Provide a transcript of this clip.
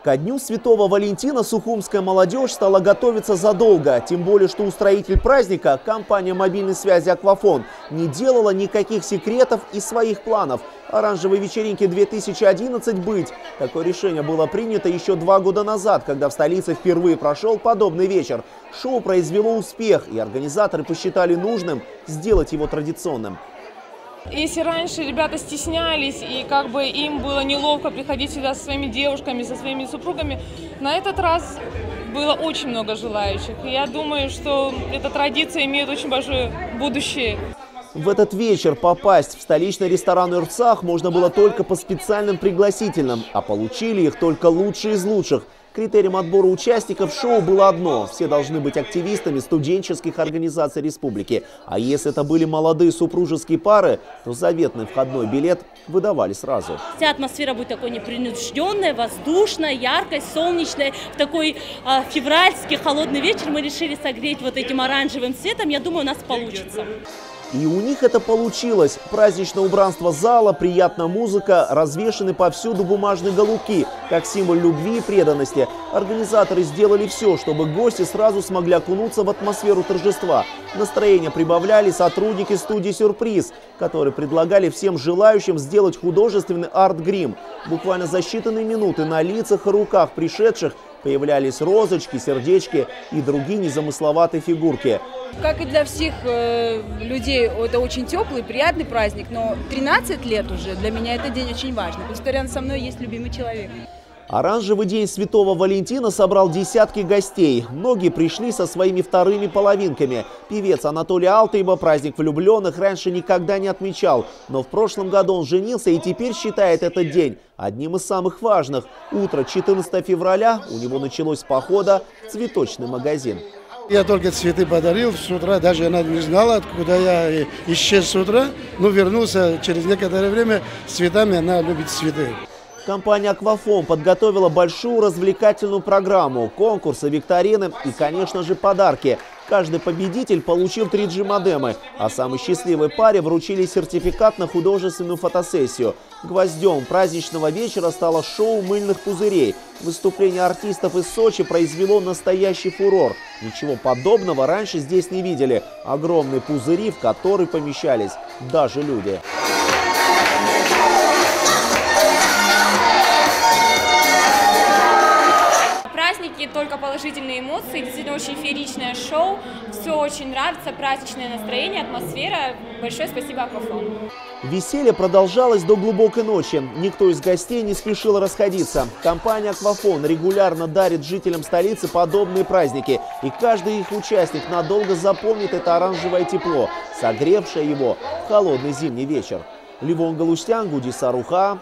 Ко дню Святого Валентина сухумская молодежь стала готовиться задолго. Тем более, что устроитель праздника, компания мобильной связи «Аквафон», не делала никаких секретов и своих планов. Оранжевой вечеринке 2011 быть. Такое решение было принято еще 2 года назад, когда в столице впервые прошел подобный вечер. Шоу произвело успех, и организаторы посчитали нужным сделать его традиционным. Если раньше ребята стеснялись и как бы им было неловко приходить сюда со своими девушками, со своими супругами, на этот раз было очень много желающих. И я думаю, что эта традиция имеет очень большое будущее. В этот вечер попасть в столичный ресторан «Ирцах» можно было только по специальным пригласительным, а получили их только лучшие из лучших. Критерием отбора участников шоу было одно – все должны быть активистами студенческих организаций республики. А если это были молодые супружеские пары, то заветный входной билет выдавали сразу. Вся атмосфера будет такой непринужденной, воздушной, яркой, солнечной. В такой февральский холодный вечер мы решили согреть вот этим оранжевым цветом. Я думаю, у нас получится. И у них это получилось. Праздничное убранство зала, приятная музыка, развешаны повсюду бумажные голубки, как символ любви и преданности. Организаторы сделали все, чтобы гости сразу смогли окунуться в атмосферу торжества. Настроение прибавляли сотрудники студии «Сюрприз», которые предлагали всем желающим сделать художественный арт-грим. Буквально за считанные минуты на лицах и руках пришедших появлялись розочки, сердечки и другие незамысловатые фигурки. Как и для всех людей, это очень теплый, приятный праздник, но 13 лет уже для меня этот день очень важный, потому что рядом со мной есть любимый человек. Оранжевый день Святого Валентина собрал десятки гостей. Многие пришли со своими вторыми половинками. Певец Анатолий Алтайба праздник влюбленных раньше никогда не отмечал. Но в прошлом году он женился и теперь считает этот день одним из самых важных. Утро 14 февраля у него началось с похода в цветочный магазин. Я только цветы подарил с утра, даже она не знала, откуда я исчез с утра, но вернулся через некоторое время с цветами, она любит цветы. Компания «Аквафон» подготовила большую развлекательную программу, конкурсы, викторины и, конечно же, подарки. Каждый победитель получил 3G-модемы, а самой счастливой паре вручили сертификат на художественную фотосессию. Гвоздем праздничного вечера стало шоу мыльных пузырей. Выступление артистов из Сочи произвело настоящий фурор. Ничего подобного раньше здесь не видели. Огромные пузыри, в которые помещались даже люди. Только положительные эмоции, действительно очень фееричное шоу, все очень нравится, праздничное настроение, атмосфера. Большое спасибо «Аквафон». Веселье продолжалось до глубокой ночи. Никто из гостей не спешил расходиться. Компания «Аквафон» регулярно дарит жителям столицы подобные праздники. И каждый их участник надолго запомнит это оранжевое тепло, согревшее его в холодный зимний вечер. Левон Галустян, Гуди Саруха.